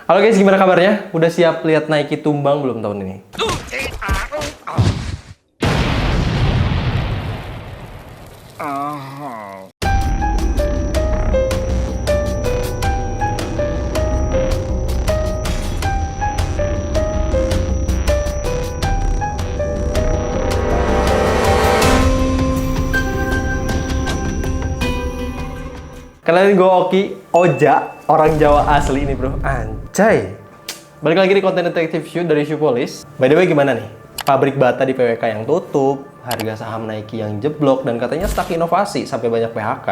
Halo guys, gimana kabarnya? Udah siap lihat Nike tumbang belum tahun ini? Kenalin gue Oki, Oja, orang Jawa asli ini bro. Anjay. Balik lagi di konten Detective Shoe dari Shoepolice. By the way gimana nih? Pabrik bata di PWK yang tutup, harga saham Nike yang jeblok, dan katanya stuck inovasi sampai banyak PHK.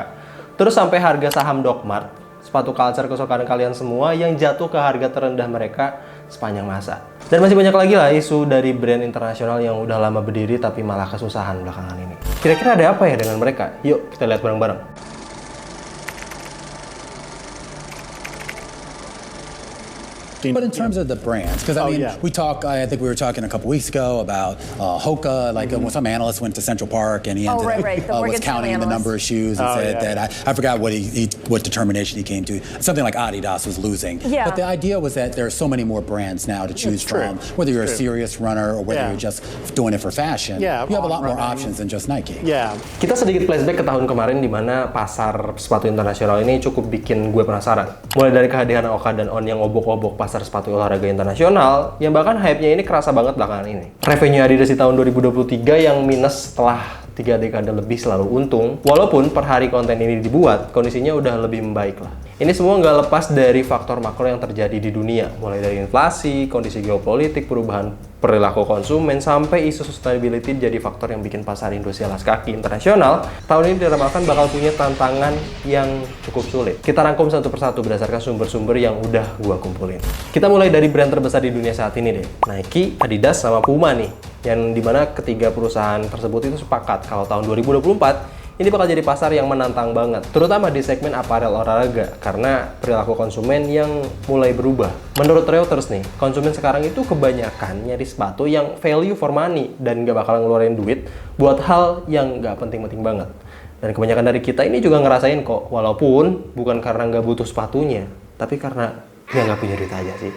Terus sampai harga saham Dogmart, sepatu culture kesukaan kalian semua yang jatuh ke harga terendah mereka sepanjang masa. Dan masih banyak lagi lah isu dari brand internasional yang udah lama berdiri tapi malah kesusahan belakangan ini. Kira-kira ada apa ya dengan mereka? Yuk kita lihat bareng-bareng. But in terms of the brands, because I mean, we talk. I think we were talking a couple weeks ago about Hoka. Like when some analyst went to Central Park and he ended up was counting the number of shoes and said that I forgot what determination he came to. Something like Adidas was losing. But the idea was that there are so many more brands now to choose from. Whether you're a serious runner or whether you're just doing it for fashion, you have a lot more options than just Nike. Kita sedikit flashback ke tahun kemarin di mana pasar sepatu internasional ini cukup bikin gue penasaran. Mulai dari kehadiran Oka dan On yang obok-obok pasar sepatu olahraga internasional, yang bahkan hype-nya ini kerasa banget belakangan ini. Revenue Adidas di tahun 2023 yang minus setelah 3 dekade lebih selalu untung, walaupun per hari konten ini dibuat, kondisinya udah lebih membaik lah. Ini semua nggak lepas dari faktor makro yang terjadi di dunia, mulai dari inflasi, kondisi geopolitik, perubahan perilaku konsumen, sampai isu sustainability jadi faktor yang bikin pasar industri alas kaki internasional tahun ini diramalkan bakal punya tantangan yang cukup sulit. Kita rangkum satu persatu berdasarkan sumber-sumber yang udah gua kumpulin. Kita mulai dari brand terbesar di dunia saat ini deh, Nike, Adidas, sama Puma nih, yang dimana ketiga perusahaan tersebut itu sepakat kalau tahun 2024 ini bakal jadi pasar yang menantang banget, terutama di segmen aparel olahraga, karena perilaku konsumen yang mulai berubah. Menurut Reuters nih, konsumen sekarang itu kebanyakan nyari sepatu yang value for money dan nggak bakal ngeluarin duit buat hal yang nggak penting-penting banget. Dan kebanyakan dari kita ini juga ngerasain kok, walaupun bukan karena nggak butuh sepatunya, tapi karena nggak punya duit aja sih.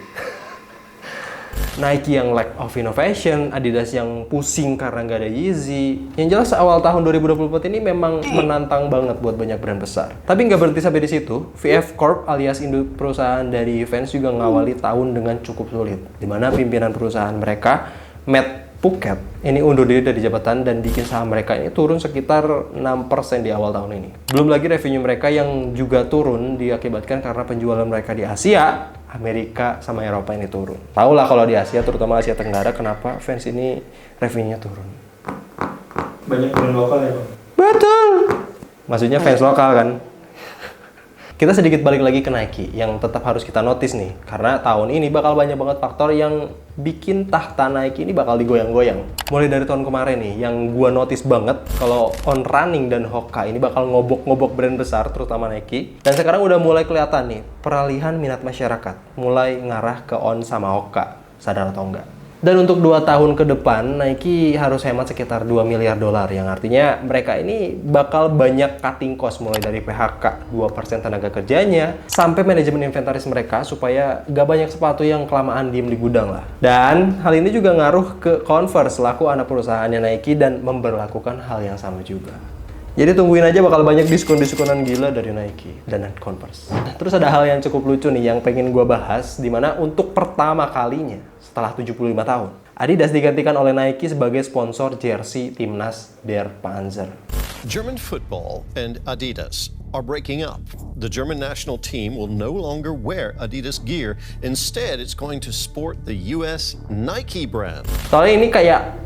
Nike yang lack of innovation, Adidas yang pusing karena nggak ada Yeezy. Yang jelas awal tahun 2024 ini memang menantang banget buat banyak brand besar. Tapi nggak berhenti sampai di situ, VF Corp alias induk perusahaan dari Vans juga ngawali tahun dengan cukup sulit. Dimana pimpinan perusahaan mereka, Matt Puckett, ini undur diri dari jabatan dan bikin saham mereka ini turun sekitar 6% di awal tahun ini. Belum lagi revenue mereka yang juga turun diakibatkan karena penjualan mereka di Asia, Amerika, sama Eropa ini turun. Tahu lah kalau di Asia, terutama Asia Tenggara, kenapa Vans ini revenue-nya turun. Banyak brand lokal ya, Bang? Betul! Maksudnya fans lokal kan? Kita sedikit balik lagi ke Nike, yang tetap harus kita notice nih. Karena tahun ini bakal banyak banget faktor yang bikin tahta Nike ini bakal digoyang-goyang. Mulai dari tahun kemarin nih, yang gua notice banget kalau On Running dan Hoka ini bakal ngobok-ngobok brand besar, terutama Nike. Dan sekarang udah mulai kelihatan nih, peralihan minat masyarakat. Mulai ngarah ke On sama Hoka, sadar atau enggak. Dan untuk 2 tahun ke depan, Nike harus hemat sekitar $2 miliar, yang artinya mereka ini bakal banyak cutting cost mulai dari PHK, 2% tenaga kerjanya, sampai manajemen inventaris mereka supaya gak banyak sepatu yang kelamaan diem di gudang lah. Dan hal ini juga ngaruh ke Converse selaku anak perusahaannya Nike dan memberlakukan hal yang sama juga. Jadi tungguin aja bakal banyak diskon-diskonan gila dari Nike dan Converse. Terus ada hal yang cukup lucu nih yang pengen gue bahas, dimana untuk pertama kalinya setelah 75 tahun, Adidas digantikan oleh Nike sebagai sponsor jersey timnas Der Panzer. German football and Adidas are breaking up. The German national team will no longer wear Adidas gear. Instead, it's going to sport the US Nike brand. Soalnya ini kayak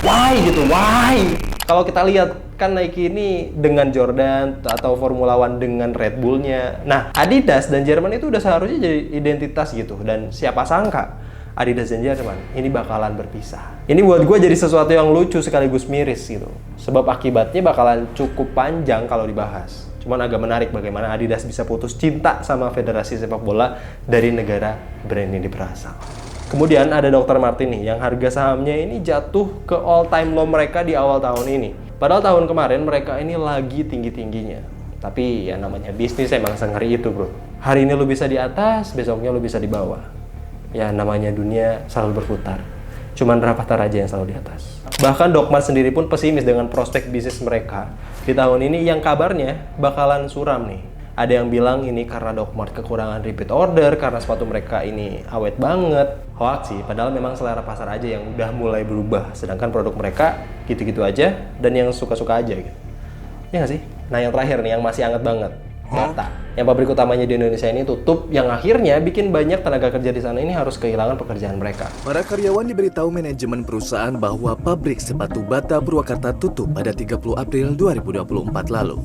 why gitu, why? Kalau kita lihat kan Nike ini dengan Jordan atau Formula One dengan Red Bull-nya. Nah, Adidas dan Jerman itu udah seharusnya jadi identitas gitu. Dan siapa sangka Adidas dan Jerman ini bakalan berpisah. Ini buat gue jadi sesuatu yang lucu sekaligus miris gitu. Sebab akibatnya bakalan cukup panjang kalau dibahas. Cuman agak menarik bagaimana Adidas bisa putus cinta sama federasi sepak bola dari negara brand ini berasal. Kemudian ada Dr. Martin nih yang harga sahamnya ini jatuh ke all time low mereka di awal tahun ini. Padahal tahun kemarin mereka ini lagi tinggi-tingginya. Tapi ya namanya bisnis emang sengeri itu bro. Hari ini lu bisa di atas, besoknya lu bisa di bawah. Ya namanya dunia selalu berputar. Cuman Rapatar aja yang selalu di atas. Bahkan Docmart sendiri pun pesimis dengan prospek bisnis mereka di tahun ini yang kabarnya bakalan suram nih. Ada yang bilang ini karena Docmart kekurangan repeat order, karena sepatu mereka ini awet banget. Hoax sih, padahal memang selera pasar aja yang udah mulai berubah. Sedangkan produk mereka gitu-gitu aja dan yang suka-suka aja gitu. Ya nggak sih? Nah yang terakhir nih, yang masih hangat banget. Bata. Yang pabrik utamanya di Indonesia ini tutup, yang akhirnya bikin banyak tenaga kerja di sana ini harus kehilangan pekerjaan mereka. Para karyawan diberitahu manajemen perusahaan bahwa pabrik sepatu Bata Purwakarta tutup pada 30 April 2024 lalu.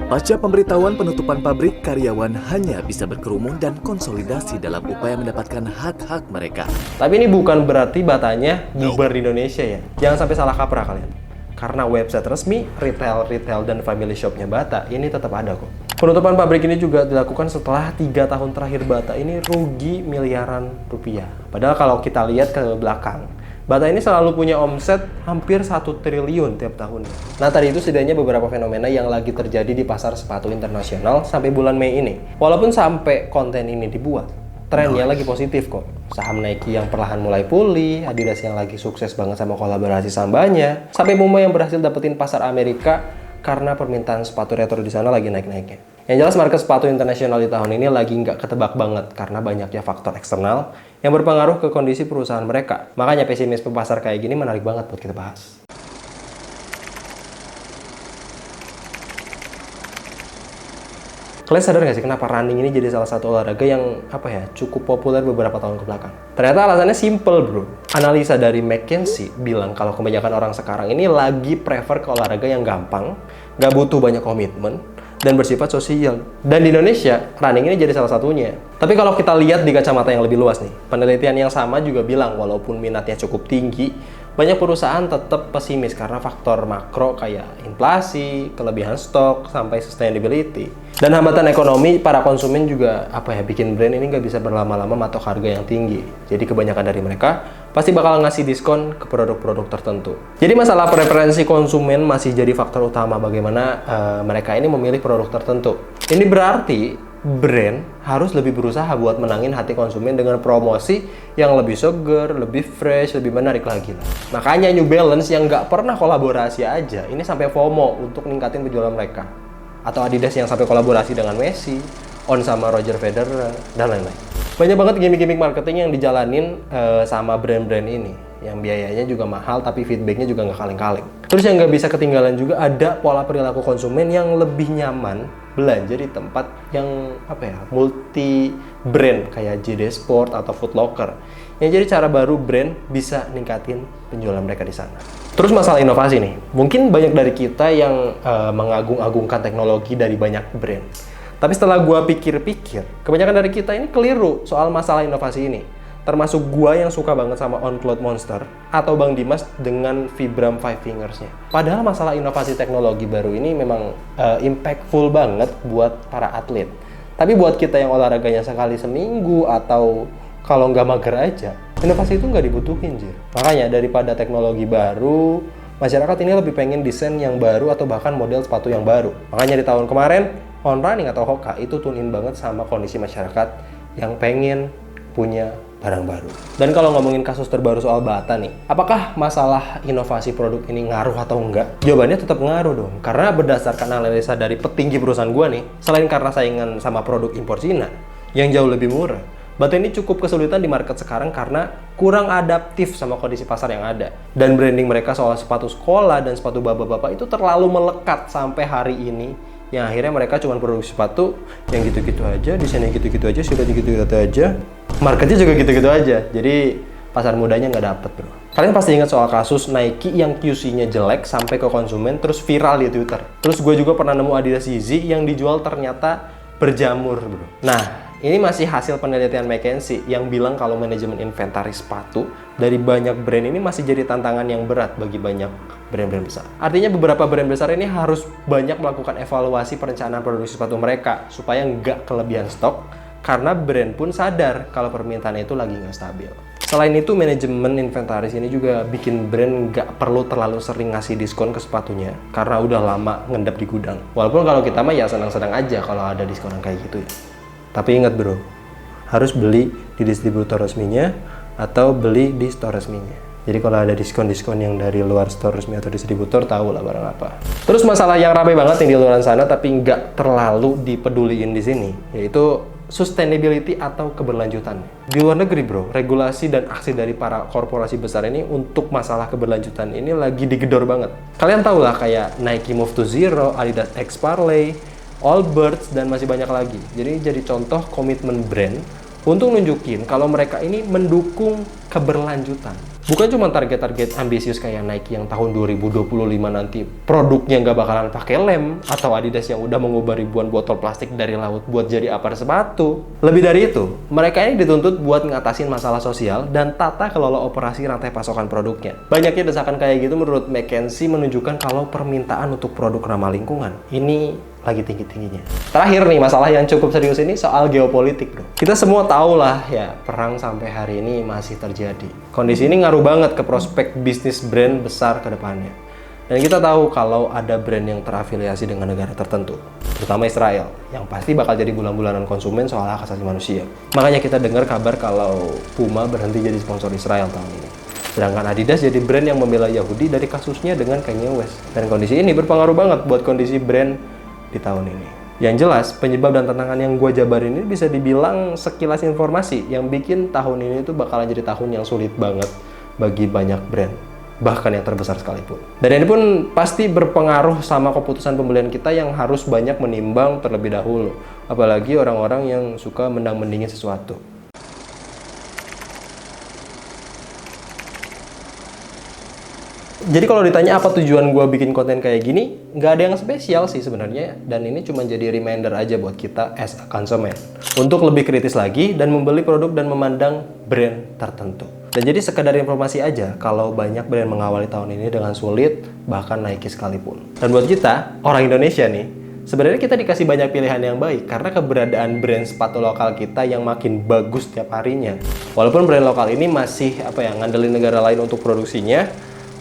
Pasca pemberitahuan penutupan pabrik, karyawan hanya bisa berkerumun dan konsolidasi dalam upaya mendapatkan hak-hak mereka. Tapi ini bukan berarti Batanya bubar di Indonesia ya. Jangan sampai salah kaprah kalian. Karena website resmi, retail, dan family shopnya Bata ini tetap ada kok. Penutupan pabrik ini juga dilakukan setelah 3 tahun terakhir Bata ini rugi miliaran rupiah. Padahal kalau kita lihat ke belakang, Bata ini selalu punya omset hampir 1 triliun tiap tahunnya. Nah tadi itu setidaknya beberapa fenomena yang lagi terjadi di pasar sepatu internasional sampai bulan Mei ini. Walaupun sampai konten ini dibuat, trennya lagi positif kok. Saham Nike yang perlahan mulai pulih, Adidas yang lagi sukses banget sama kolaborasi sambanya, sampai Puma yang berhasil dapetin pasar Amerika karena permintaan sepatu retro di sana lagi naik-naiknya. Yang jelas market sepatu internasional di tahun ini lagi nggak ketebak banget karena banyaknya faktor eksternal yang berpengaruh ke kondisi perusahaan mereka. Makanya pesimisme pasar kayak gini menarik banget buat kita bahas. Kalian sadar nggak sih kenapa running ini jadi salah satu olahraga yang cukup populer beberapa tahun ke belakang? Ternyata alasannya simple bro. Analisa dari McKinsey bilang kalau kebanyakan orang sekarang ini lagi prefer ke olahraga yang gampang, nggak butuh banyak komitmen, dan bersifat sosial. Dan di Indonesia, running ini jadi salah satunya. Tapi kalau kita lihat di kacamata yang lebih luas nih, penelitian yang sama juga bilang walaupun minatnya cukup tinggi, banyak perusahaan tetap pesimis karena faktor makro kayak inflasi, kelebihan stok, sampai sustainability. Dan hambatan ekonomi, para konsumen juga bikin brand ini nggak bisa berlama-lama matok harga yang tinggi. Jadi kebanyakan dari mereka pasti bakal ngasih diskon ke produk-produk tertentu. Jadi masalah preferensi konsumen masih jadi faktor utama bagaimana mereka ini memilih produk tertentu. Ini berarti brand harus lebih berusaha buat menangin hati konsumen dengan promosi yang lebih seger, lebih fresh, lebih menarik lagi lah. Makanya New Balance yang nggak pernah kolaborasi aja, ini sampai FOMO untuk ningkatin penjualan mereka. Atau Adidas yang sampai kolaborasi dengan Messi, On sama Roger Federer, dan lain-lain. Banyak banget gimmick-gimmick marketing yang dijalanin sama brand-brand ini. Yang biayanya juga mahal, tapi feedbacknya juga nggak kaleng-kaleng. Terus yang nggak bisa ketinggalan juga ada pola perilaku konsumen yang lebih nyaman belanja di tempat yang multi brand kayak JD Sport atau Foot Locker. Yang jadi cara baru brand bisa ningkatin penjualan mereka di sana. Terus masalah inovasi nih, mungkin banyak dari kita yang mengagung-agungkan teknologi dari banyak brand. Tapi setelah gua pikir-pikir, kebanyakan dari kita ini keliru soal masalah inovasi ini. Termasuk gua yang suka banget sama On Cloud Monster atau Bang Dimas dengan Vibram 5 Fingers-nya. Padahal masalah inovasi teknologi baru ini memang impactful banget buat para atlet. Tapi buat kita yang olahraganya sekali seminggu atau kalau nggak mager aja, inovasi itu nggak dibutuhin, Jir. Makanya daripada teknologi baru, masyarakat ini lebih pengen desain yang baru atau bahkan model sepatu yang baru. Makanya di tahun kemarin, On Running atau Hoka itu tune-in banget sama kondisi masyarakat yang pengen punya barang baru. Dan kalau ngomongin kasus terbaru soal Bata nih, apakah masalah inovasi produk ini ngaruh atau enggak? Jawabannya tetap ngaruh dong. Karena berdasarkan analisa dari petinggi perusahaan gua nih, selain karena saingan sama produk impor Cina yang jauh lebih murah, Bata ini cukup kesulitan di market sekarang karena kurang adaptif sama kondisi pasar yang ada. Dan branding mereka soal sepatu sekolah dan sepatu bapak-bapak itu terlalu melekat sampai hari ini. Yang akhirnya mereka cuma produksi sepatu yang gitu-gitu aja, desainnya gitu-gitu aja, sudah gitu-gitu aja, marketnya juga gitu-gitu aja. Jadi pasar mudanya nggak dapet bro. Kalian pasti ingat soal kasus Nike yang QC-nya jelek sampai ke konsumen terus viral di Twitter. Terus gue juga pernah nemu Adidas Yeezy yang dijual ternyata berjamur bro. Nah ini masih hasil penelitian McKinsey yang bilang kalau manajemen inventaris sepatu dari banyak brand ini masih jadi tantangan yang berat bagi banyak brand-brand besar. Artinya beberapa brand besar ini harus banyak melakukan evaluasi perencanaan produksi sepatu mereka supaya nggak kelebihan stok karena brand pun sadar kalau permintaannya itu lagi nggak stabil. Selain itu, manajemen inventaris ini juga bikin brand nggak perlu terlalu sering ngasih diskon ke sepatunya karena udah lama ngendap di gudang. Walaupun kalau kita mah ya senang-senang aja kalau ada diskonan kayak gitu ya. Tapi ingat bro, harus beli di distributor resminya atau beli di store resminya. Jadi kalau ada diskon-diskon yang dari luar store resmi atau distributor, tahu lah barang apa. Terus masalah yang ramai banget yang di luar sana tapi nggak terlalu dipeduliin di sini, yaitu sustainability atau keberlanjutan. Di luar negeri bro, regulasi dan aksi dari para korporasi besar ini untuk masalah keberlanjutan ini lagi digedor banget. Kalian tahu lah kayak Nike Move to Zero, Adidas X Parley, Allbirds, dan masih banyak lagi. Jadi contoh komitmen brand untuk nunjukin kalau mereka ini mendukung keberlanjutan. Bukan cuma target-target ambisius kayak Nike yang tahun 2025 nanti produknya nggak bakalan pakai lem, atau Adidas yang udah mengubah ribuan botol plastik dari laut buat jadi apar sepatu. Lebih dari itu, mereka ini dituntut buat ngatasin masalah sosial dan tata kelola operasi rantai pasokan produknya. Banyaknya desakan kayak gitu menurut McKinsey menunjukkan kalau permintaan untuk produk ramah lingkungan ini lagi tinggi-tingginya. Terakhir nih, masalah yang cukup serius ini soal geopolitik bro. Kita semua tahu lah ya, perang sampai hari ini masih terjadi. Kondisi ini ngaruh banget ke prospek bisnis brand besar ke depannya. Dan kita tahu kalau ada brand yang terafiliasi dengan negara tertentu, terutama Israel, yang pasti bakal jadi bulan-bulanan konsumen soal hak asasi manusia. Makanya kita dengar kabar kalau Puma berhenti jadi sponsor Israel tahun ini. Sedangkan Adidas jadi brand yang membela Yahudi dari kasusnya dengan Kanye West. Dan kondisi ini berpengaruh banget buat kondisi brand di tahun ini. Yang jelas, penyebab dan tantangan yang gue jabarin ini bisa dibilang sekilas informasi yang bikin tahun ini tuh bakalan jadi tahun yang sulit banget bagi banyak brand, bahkan yang terbesar sekalipun. Dan ini pun pasti berpengaruh sama keputusan pembelian kita yang harus banyak menimbang terlebih dahulu, apalagi orang-orang yang suka mendang-mendingin sesuatu. Jadi kalau ditanya apa tujuan gue bikin konten kayak gini, nggak ada yang spesial sih sebenarnya, dan ini cuma jadi reminder aja buat kita as a consumer untuk lebih kritis lagi dan membeli produk dan memandang brand tertentu. Dan jadi sekedar informasi aja kalau banyak brand mengawali tahun ini dengan sulit, bahkan Nike sekalipun. Dan buat kita, orang Indonesia nih, sebenarnya kita dikasih banyak pilihan yang baik karena keberadaan brand sepatu lokal kita yang makin bagus tiap harinya. Walaupun brand lokal ini masih ngandelin negara lain untuk produksinya,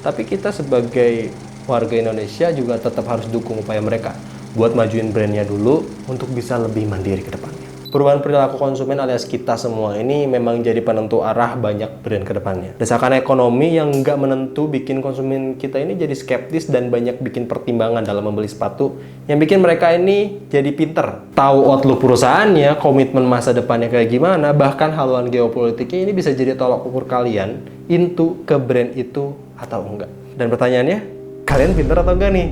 tapi kita sebagai warga Indonesia juga tetap harus dukung upaya mereka buat majuin brandnya dulu untuk bisa lebih mandiri ke depannya. Perubahan perilaku konsumen alias kita semua ini memang jadi penentu arah banyak brand ke depannya. Desakan ekonomi yang nggak menentu bikin konsumen kita ini jadi skeptis dan banyak bikin pertimbangan dalam membeli sepatu, yang bikin mereka ini jadi pinter. Tahu outlook perusahaannya, komitmen masa depannya kayak gimana, bahkan haluan geopolitiknya ini bisa jadi tolak ukur kalian into ke brand itu atau enggak. Dan pertanyaannya, kalian pinter atau enggak nih?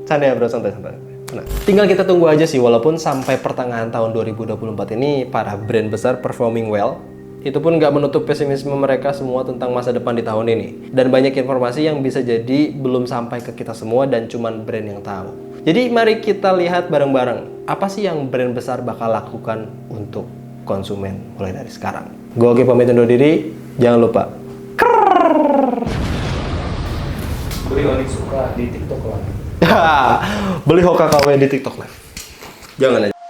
Canda ya bro, santai-santai. Nah, tinggal kita tunggu aja sih, walaupun sampai pertengahan tahun 2024 ini para brand besar performing well, itu pun nggak menutup pesimisme mereka semua tentang masa depan di tahun ini. Dan banyak informasi yang bisa jadi belum sampai ke kita semua dan cuman brand yang tahu. Jadi mari kita lihat bareng-bareng, apa sih yang brand besar bakal lakukan untuk konsumen mulai dari sekarang. Gue Oki pamit undur diri, jangan lupa beli Onyx suka di TikTok Live. Beli Hoka KW di TikTok Live. Jangan aja.